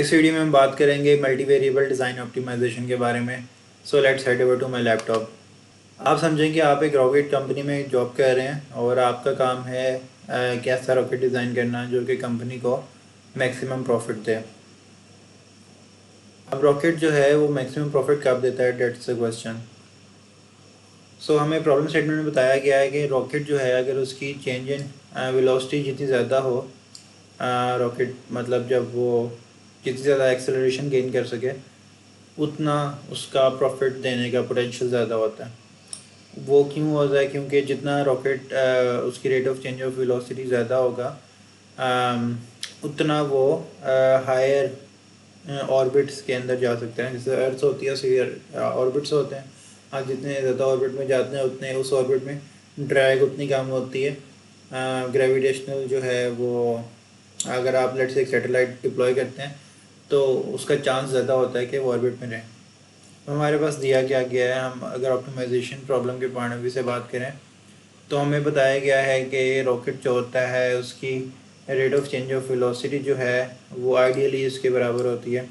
इस वीडियो में हम बात करेंगे मल्टी वेरिएबल डिज़ाइन ऑप्टिमाइजेशन के बारे में। So let's head over to my laptop. आप समझें कि आप एक रॉकेट कंपनी में जॉब कर रहे हैं और आपका काम है कैसा रॉकेट डिज़ाइन करना जो कि कंपनी को मैक्सिमम प्रॉफिट दे। अब रॉकेट जो है वो मैक्सिमम प्रॉफिट कब देता है, डेट्स द क्वेश्चन। सो हमें प्रॉब्लम स्टेटमेंट में बताया गया है कि रॉकेट जो है अगर उसकी चेंज इन वेलोसिटी जितनी ज़्यादा हो, रॉकेट मतलब जब वो जितनी ज़्यादा एक्सेलरेशन गेन कर सके उतना उसका प्रॉफिट देने का पोटेंशियल ज़्यादा होता है। वो क्यों होता है? क्योंकि जितना रॉकेट उसकी rate of change of velocity ज़्यादा होगा, उतना वो हायर ऑर्बिट्स के अंदर जा सकते हैं। जैसे अर्थ होती है उसी ऑर्बिट्स होते हैं। आप जितने ज़्यादा ऑर्बिट में जाते हैं उतने उस ऑर्बिट में ड्रैग उतनी कम होती है। ग्रेविटेशनल जो है वो, अगर आप लेट्स से एक सैटेलाइट डिप्लॉय करते हैं तो उसका चांस ज़्यादा होता है कि वो ऑर्बिट में रहें। हमारे पास दिया क्या गया है, हम अगर ऑप्टिमाइजेशन प्रॉब्लम के पॉइंट ऑफ व्यू से बात करें तो हमें बताया गया है कि रॉकेट जो होता है उसकी rate of change of velocity जो है वो आइडियली इसके बराबर होती है।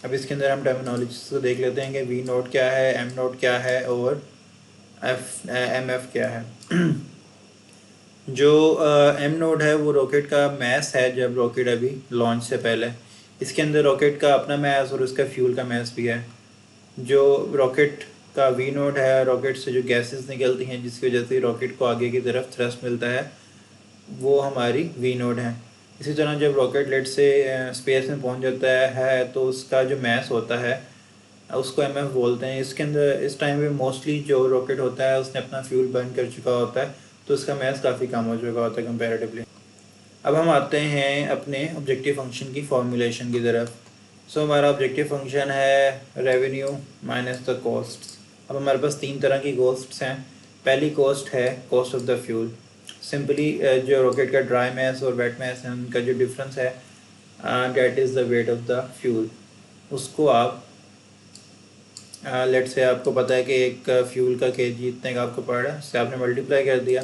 अब इसके अंदर हम टर्मिनोलॉजी को देख लेते हैं कि वी नोट क्या है, एम नोट क्या है और एम एफ क्या है। जो एम नोड है वो रॉकेट का मैस है जब रॉकेट अभी लॉन्च से पहले। इसके अंदर रॉकेट का अपना मैस और उसका फ्यूल का मैस भी है। जो रॉकेट का वी नोड है, रॉकेट से जो गैसेस निकलती हैं जिसकी वजह से रॉकेट को आगे की तरफ थ्रस्ट मिलता है, वो हमारी वी नोड है। इसी तरह जब रॉकेट लेट से स्पेस में पहुंच जाता है तो उसका जो मैस होता है उसको एम एफ बोलते हैं। इसके अंदर इस टाइम पे मोस्टली जो रॉकेट होता है उसने अपना फ्यूल बर्न कर चुका होता है, तो इसका मैस काफ़ी कम हो चुका होता है कंपैरेटिवली। अब हम आते हैं अपने ऑब्जेक्टिव फंक्शन की फॉर्मूलेशन की तरफ। सो हमारा ऑब्जेक्टिव फंक्शन है रेवेन्यू माइनस द कॉस्ट। अब हमारे पास तीन तरह की कॉस्ट्स हैं। पहली कॉस्ट है cost of the fuel. Simply जो रॉकेट का ड्राई मैस और वेट मैस है उनका जो डिफरेंस है, that is the weight of the fuel. उसको आप लेट से आपको पता है कि एक फ्यूल का केजी इतने का आपको पड़ रहा है, उससे आपने मल्टीप्लाई कर दिया।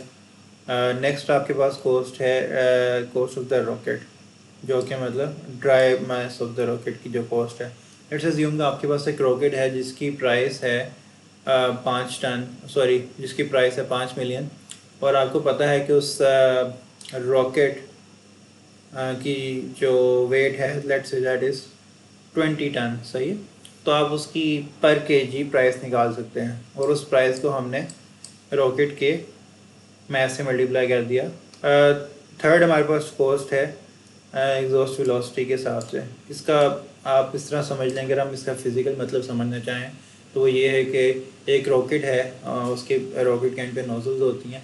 नेक्स्ट आपके पास कॉस्ट है कॉस्ट ऑफ द रॉकेट, जो कि मतलब dry mass of the rocket की जो कॉस्ट है। लेट्स अज्यूम कि आपके पास एक रॉकेट है जिसकी प्राइस है 5 टन, सॉरी जिसकी प्राइस है 5 मिलियन, और आपको पता है कि उस रॉकेट की जो वेट है let's say that is 20 ton, सही है। तो आप उसकी पर केजी प्राइस निकाल सकते हैं और उस प्राइस को हमने रॉकेट के मैथ से मल्टीप्लाई कर दिया। थर्ड हमारे पास कॉस्ट है एग्जॉस्ट वेलोसिटी के हिसाब से। इसका आप इस तरह समझ लें, अगर हम इसका फिज़िकल मतलब समझना चाहें तो वो ये है कि एक रॉकेट है, उसके रॉकेट के एंड पे नोजल्स होती हैं।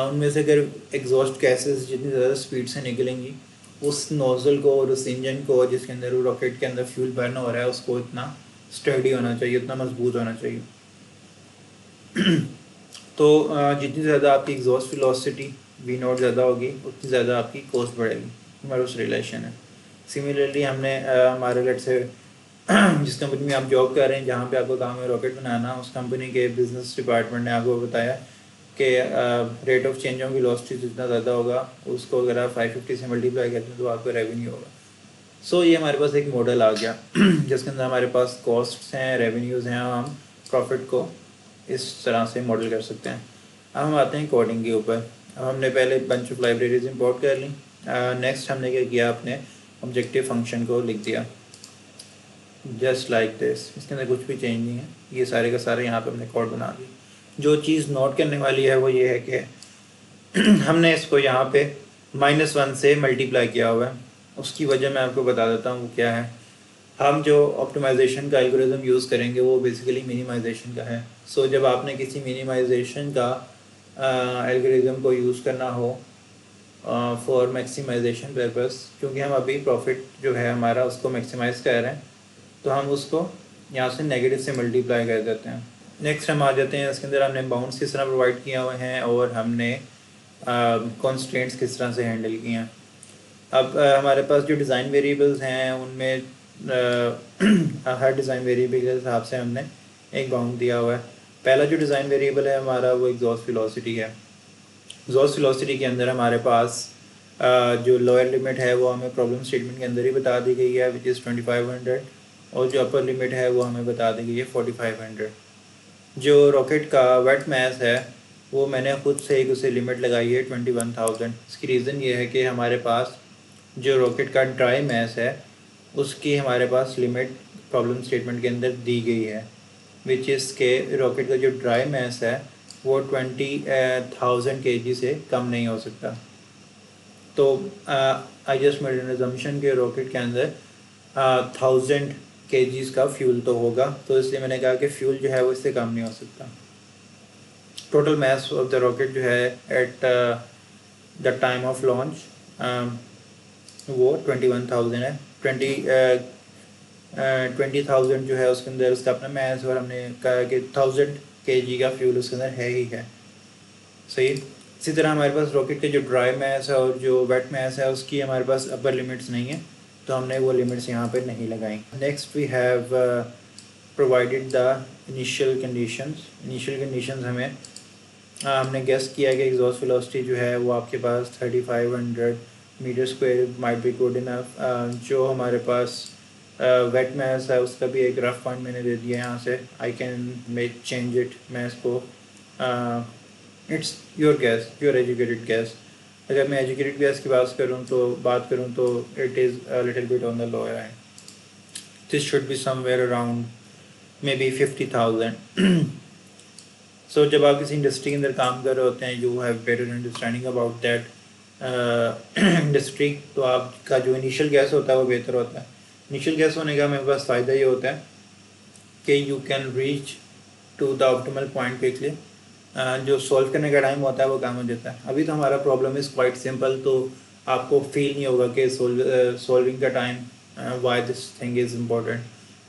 उनमें से अगर एग्जॉस्ट गैसेस जितनी ज़्यादा स्पीड से निकलेंगी, उस नोज़ल को और उस इंजन को जिसके अंदर वो रॉकेट के अंदर फ्यूल बर्न हो रहा है उसको इतना स्टडी होना चाहिए, उतना मजबूत होना चाहिए। तो जितनी ज़्यादा आपकी एग्जॉस्ट वेलोसिटी वी नॉट ज़्यादा होगी उतनी ज़्यादा आपकी कॉस्ट बढ़ेगी। हमारा उस रिलेशन है। सिमिलरली हमने हमारे लेट से जिस कंपनी में आप जॉब कर रहे हैं, जहाँ पे आपका काम है रॉकेट बनाना, उस कंपनी के बिजनेस डिपार्टमेंट ने आपको बताया कि rate of change of velocity जितना ज़्यादा होगा उसको अगर आप 550 से मल्टीप्लाई करते हैं तो आपका रेवेन्यू होगा। सो ये हमारे पास एक मॉडल आ गया जिसके अंदर हमारे पास कॉस्ट्स हैं, रेवेन्यूज़ हैं, और हम प्रॉफिट को इस तरह से मॉडल कर सकते हैं। अब हम आते हैं कोडिंग के ऊपर। अब हमने पहले बंच ऑफ लाइब्रेरीज इंपोर्ट कर ली। नेक्स्ट हमने क्या किया, अपने ऑब्जेक्टिव फंक्शन को लिख दिया जस्ट लाइक दिस। इसके अंदर कुछ भी चेंज नहीं है, ये सारे का सारे यहाँ पे हमने कोड बना दिया। जो चीज़ नोट करने वाली है वो ये है कि हमने इसको यहाँ पे -1 से मल्टीप्लाई किया हुआ है। उसकी वजह मैं आपको बता देता हूँ वो क्या है। हम जो ऑप्टिमाइजेशन का एल्गोरिथम यूज़ करेंगे वो बेसिकली मिनिमाइजेशन का है। सो जब आपने किसी मिनिमाइजेशन का एल्गोरिथम को यूज़ करना हो फॉर मैक्सिमाइजेशन पर्पस, क्योंकि हम अभी प्रॉफिट जो है हमारा उसको मैक्सिमाइज़ कर रहे हैं, तो हम उसको यहाँ से नेगेटिव से मल्टीप्लाई कर देते हैं। नेक्स्ट हम आ जाते हैं, इसके अंदर हमने बाउंड्स किस तरह प्रोवाइड किए हुए हैं और हमने कॉन्स्टेंट्स किस तरह से हैंडल किए हैं। अब हमारे पास जो डिज़ाइन वेरिएबल्स हैं उनमें हर डिज़ाइन वेरिएबल के हिसाब से हमने एक बाउंड दिया हुआ है। पहला जो डिज़ाइन वेरिएबल है हमारा वो एग्जॉस्ट वेलोसिटी है। एग्जॉस्ट वेलोसिटी के अंदर हमारे पास जो लोअर लिमिट है वो हमें प्रॉब्लम स्टेटमेंट के अंदर ही बता दी गई है विच इज़ 2500, और जो अपर लिमिट है वो हमें बता दी गई है 4500। जो रॉकेट का वेट मास है वो मैंने ख़ुद से एक उसे लिमिट लगाई है 21,000। इसकी रीज़न ये है कि हमारे पास जो रॉकेट का ड्राई मास है उसकी हमारे पास लिमिट प्रॉब्लम स्टेटमेंट के अंदर दी गई है, विच इज़ के रॉकेट का जो ड्राई मास है वो 20,000 kg से कम नहीं हो सकता। तो I just made an assumption के रॉकेट के अंदर 1000 kgs का फ्यूल तो होगा, तो इसलिए मैंने कहा कि फ्यूल जो है वो इससे कम नहीं हो सकता। Total mass of the rocket जो है at the time of launch वो 21,000 है। 20,000 जो है उसके अंदर उसका अपना मास, और हमने कहा कि 1000 kg का फ्यूल उसके अंदर है ही है। सही। इसी तरह हमारे पास रॉकेट के जो ड्राई मास है और जो वेट मास है उसकी हमारे पास अपर लिमिट्स नहीं है, तो हमने वो लिमिट्स यहाँ पे नहीं लगाई। Next we have provided the initial conditions. Initial conditions हमें हमने गेस किया कि एग्जॉस्ट वेलोसिटी जो है वो आपके पास 3500 metre square might be good enough. जो हमारे पास वेट मास है उसका भी एक रफ पॉइंट मैंने दे दिया यहाँ से। I can make change it mass को। It's your guess, your educated guess. अगर मैं एजुकेटेड गैस की बात करूँ तो it is a little bit on the lower end. This should be somewhere around maybe 50,000। So जब आप किसी इंडस्ट्री के अंदर काम कर रहे होते हैं, you have better understanding about that industry, तो आपका जो इनिशियल गैस होता है वो बेहतर होता है। इनिशियल गैस होने का मेरे पास फ़ायदा ये होता है कि you can reach to the optimal point quickly. जो सॉल्व करने का टाइम होता है वो कम हो जाता है। अभी तो हमारा प्रॉब्लम इज़ क्वाइट सिंपल, तो आपको फील नहीं होगा कि सॉल्विंग का time why this thing is important.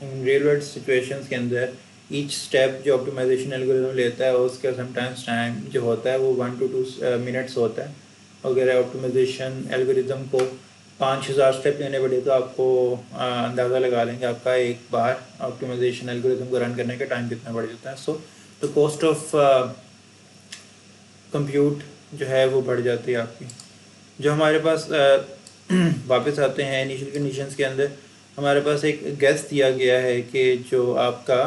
In real world situations के अंदर ईच स्टेप जो ऑप्टिमाइजेशन एल्गोरिथम लेता है उसका समटाइम्स टाइम जो होता है वो 1 to 2 मिनट्स होता है। अगर ऑप्टिमाइजेशन एल्गोरिथम को 5000 स्टेप लेने पड़े तो आपको अंदाज़ा लगा लेंगे आपका एक बार ऑप्टिमाइजेशन एल्गोरिथम को रन करने का टाइम कितना बढ़ जाता है। So the cost of compute जो है वो बढ़ जाती है आपकी। जो हमारे पास वापस आते हैं इनिशियल कंडीशंस के अंदर, हमारे पास एक गैस दिया गया है कि जो आपका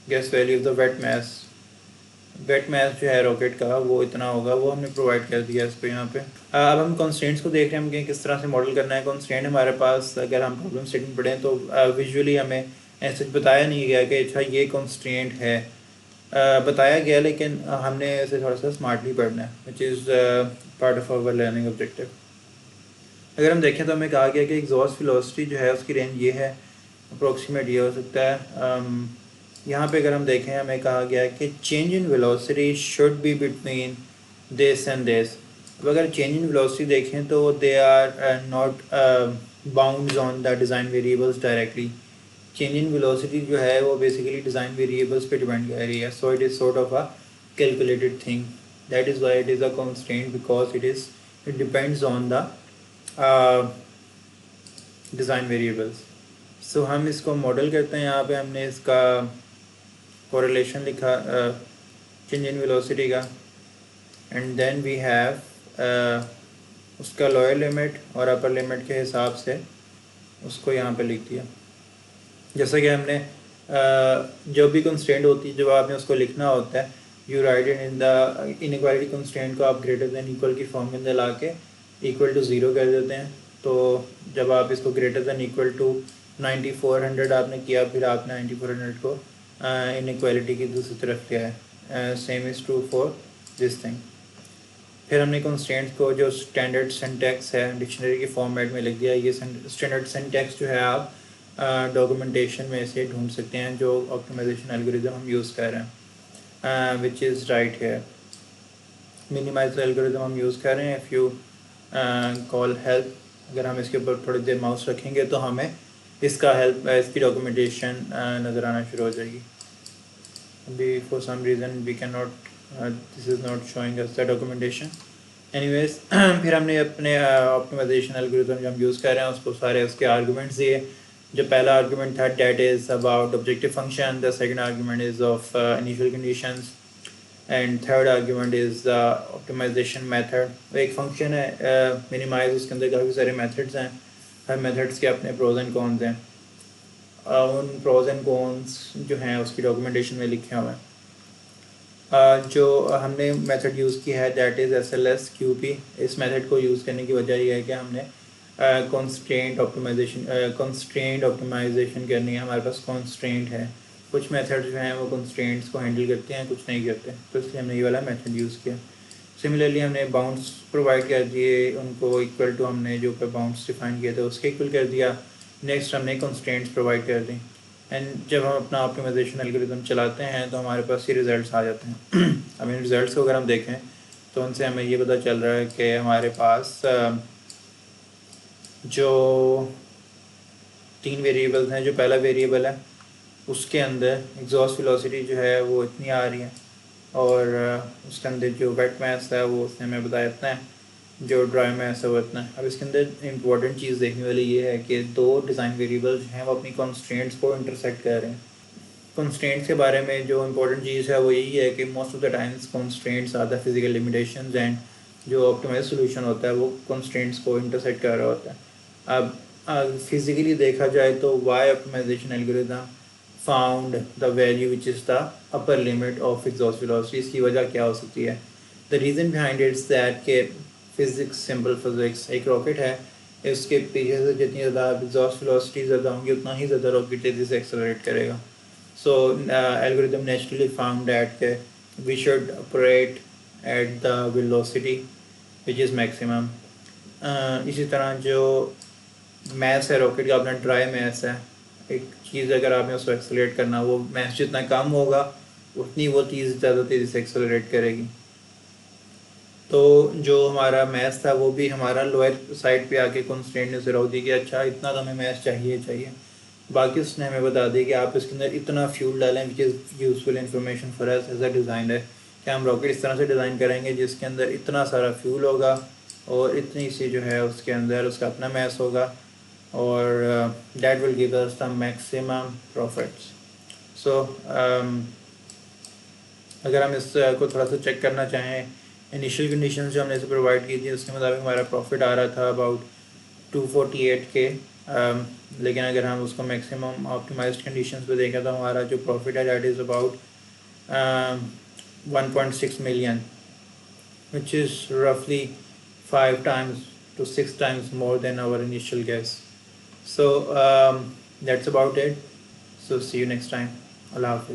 gas value of the weight mass जो है रॉकेट का वो इतना होगा, वो हमने प्रोवाइड कर दिया इसको यहाँ पे। अब हम कॉन्स्टेंट्स को देख रहे हैं कि किस तरह से मॉडल करना है। कॉन्स्टेंट हमारे पास अगर हम प्रॉब्लम स्टेटमेंट पढ़ें तो विजुअली हमें ऐसे बताया नहीं गया कि अच्छा ये कॉन्स्टेंट है, बताया गया लेकिन हमने इसे थोड़ा सा स्मार्टली पढ़ना है, which is part of our learning objective. अगर हम देखें तो हमें कहा गया कि एग्जॉस्ट वेलोसिटी जो है उसकी रेंज ये है, अप्रोक्सीमेट ये हो सकता है। यहाँ पे अगर हम देखें हमें कहा गया है कि change in velocity should be between this and this. अब अगर चेंज इन वेलोसिटी देखें तो they are not bounds on the design variables directly. Change in velocity जो है वो बेसिकली डिज़ाइन वेरिएबल्स पे डिपेंड कर रही है। So it is sort of a calculated thing, that is why it is a constant, because it depends on the design variables. So हम इसको model करते हैं। यहाँ पे हमने इसका कोरिलेशन लिखा चेंज इन वेलोसिटी का, एंड देन वी हैव उसका लोअर लिमिट और अपर लिमिट के हिसाब से उसको यहाँ पे लिख दिया। जैसा कि हमने जो भी कंस्ट्रेंट होती है जब आपने उसको लिखना होता है, you right it in the inequality constraint को आप ग्रेटर देन इक्वल की फॉर्म के अंदर ला के इक्वल टू 0 कर देते हैं। तो जब आप इसको ग्रेटर देन इक्वल टू 9400 आपने किया, फिर आपने 9400 को इनइक्वालिटी की दूसरी तरफ किया है। Same is true for this thing. फिर हमने कंस्ट्रेंट्स को जो स्टैंडर्ड सिंटैक्स है डिक्शनरी के फॉर्मेट में लिख दिया। ये स्टैंडर्ड सिंटैक्स जो है आप डॉक्यूमेंटेशन में से ढूंढ सकते हैं जो ऑप्टिमाइजेशन एल्गोरिथम हम यूज़ कर रहे हैं, विच इज़ राइट है। मिनिमाइज एल्गोरिथम हम यूज़ कर रहे हैं। इफ़ यू कॉल हेल्प, अगर हम इसके ऊपर थोड़ी देर माउस रखेंगे तो हमें इसका इसकी डॉक्यूमेंटेशन नज़र आना शुरू हो जाएगी। अभी for some reason we can not, this is not showing us the documentation. Anyways फिर हमने अपने ऑप्टिमाइजेशन एल्गोरिथम जो हम यूज़ कर रहे हैं उसको सारे उसके आर्गूमेंट्स दिए। जो पहला आर्गूमेंट था that is about objective function, the second argument is of initial conditions, and third argument is the optimization method. एक फंक्शन है मिनिमाइज, उसके अंदर काफ़ी सारे मेथड्स हैं, हर मेथड्स के अपने प्रोज एंड कॉन्स हैं। उन प्रोज एंड कॉन्स जो हैं उसकी डॉक्यूमेंटेशन में लिखे हुए हैं। जो हमने मेथड यूज़ की है दैट इज़ SLSQP। इस मेथड को यूज़ करने की वजह यह है कि हमने कंस्ट्रेंट ऑप्टिमाइजेशन करनी है। हमारे पास कंस्ट्रेंट है, कुछ मेथड जो हैं वो कंस्ट्रेंट्स को हैंडल करते हैं, कुछ नहीं करते, तो इसलिए हमने ये वाला मेथड यूज़ किया। सिमिलरली हमने बाउंड्स प्रोवाइड कर दिए, उनको इक्वल टू हमने जो ऊपर बाउंड्स डिफाइन किए थे उसके इक्वल कर दिया। नेक्स्ट हमने कंस्ट्रेंट्स प्रोवाइड कर दी, एंड जब हम अपना ऑप्टिमाइजेशन एल्गोरिथम चलाते हैं तो हमारे पास ये रिज़ल्ट्स आ जाते हैं। अब इन रिज़ल्ट्स को अगर हम देखें तो उनसे हमें ये पता चल रहा है कि हमारे पास जो 3 वेरिएबल्स हैं, जो पहला वेरिएबल है उसके अंदर एग्जॉस्ट वेलोसिटी जो है वो इतनी आ रही है, और उसके अंदर जो वेट मास है वो उसने हमें बताया इतना है, जो ड्राई मास है वो इतना है। अब इसके अंदर इंपॉर्टेंट चीज़ देखने वाली ये है कि दो डिज़ाइन वेरिएबल्स हैं वो अपनी कॉन्स्ट्रेंट्स को इंटरसेक्ट कर रहे हैं। कॉन्स्ट्रेंट्स के बारे में जो इंपॉर्टेंट चीज़ है वो यही है कि most of the times constraints are the physical limitations, and जो ऑप्टिमाइज सोल्यूशन होता है वो कॉन्स्ट्रेंट्स को इंटरसेक्ट कर रहा होता है। अब फिजिकली देखा जाए तो why optimization algorithm found the value which is the upper limit of exhaust velocity. इसकी वजह क्या हो सकती है? The reason behind it's that के फिज़िक्स, सिंपल फिज़िक्स, एक रॉकेट है, इसके पीछे से जितनी ज़्यादा एग्जॉस्ट वेलोसिटी ज़्यादा होंगी उतना ही ज़्यादा रॉकेट तेज़ी से एक्सेलरेट करेगा। So algorithm naturally found that we should operate at the velocity which is maximum. इसी तरह जो मैस है रॉकेट का, अपना ड्राई मैस है, एक चीज़ अगर आपने उसको एक्सेलरेट करना, वो मैस जितना कम होगा उतनी वो चीज़ ज़्यादा तेज़ी से एक्सेलरेट करेगी। तो जो हमारा मैस था वो भी हमारा लोअर साइड पे आके कंस्ट्रेंट ने ज़रा दी कि अच्छा इतना तो हमें मैस चाहिए। बाकी उसने हमें बता दिया कि आप इसके अंदर इतना फ्यूल डालें which is useful information for us as a designer, कि हम रॉकेट इस तरह से डिज़ाइन करेंगे जिसके अंदर इतना सारा फ्यूल होगा और इतनी सी जो है उसके अंदर उसका अपना मैस होगा, और that will give us the maximum profits. So अगर हम इस को थोड़ा सा चेक करना चाहें, इनिशियल कंडीशन जो हमने इसे प्रोवाइड की थी उसके मुताबिक हमारा प्रॉफिट आ रहा था अबाउट 248 के, लेकिन अगर हम उसको मैक्सिमम ऑप्टिमाइज्ड कंडीशंस पे देखें तो हमारा जो प्रॉफिट है that is about 1.6 million, which is roughly 5 times to 6 times more than our initial guess. So that's about it. So see you next time. Allah Hafiz.